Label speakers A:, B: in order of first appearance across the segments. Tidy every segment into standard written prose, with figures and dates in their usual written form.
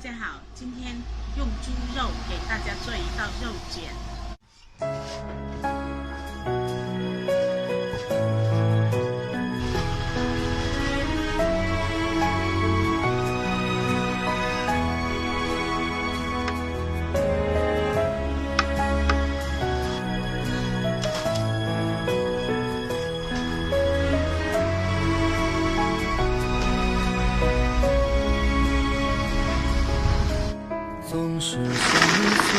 A: 家好，今天用猪肉给大家做一道肉卷。
B: 总是向你索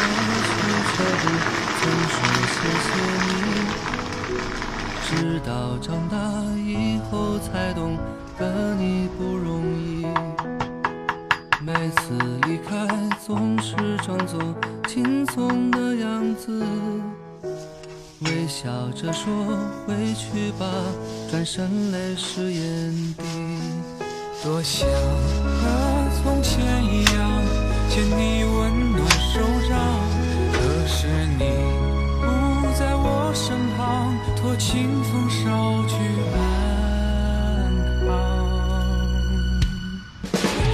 B: 取却不曾说谢谢你，直到长大以后才懂得你不容易。每次离开总是装作轻松的样子，微笑着说回去吧，转身泪湿眼底。
C: 多想和从前一样牵你温暖手掌，可是你不在我身旁，托清风捎去安康。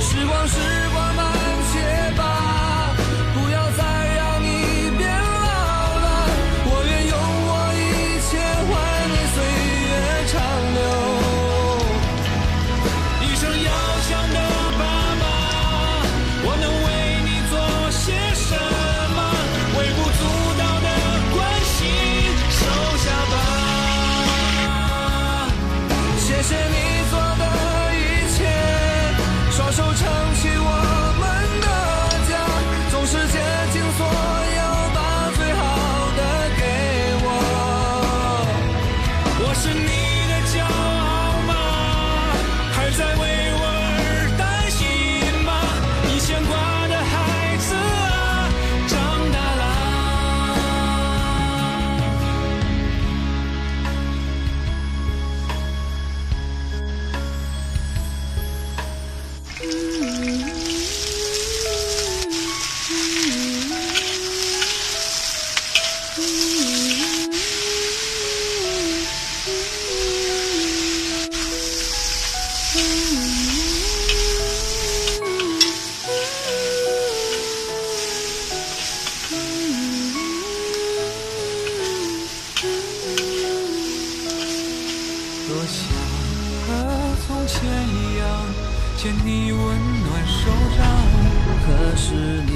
C: 时光慢些吧，不要再让你变老了，我愿用我一切换你岁月长流。一生要强的爸爸，我能为你做些什么？微不足道的关心收下吧。谢谢你做的一切，双手撑起我们的家，总是竭尽所有把最好的给我。我是你的骄傲吗？还在为我而担心吗？你牵挂的孩子啊，长大啦。多想和从前一样牵你温暖手掌，
B: 可是你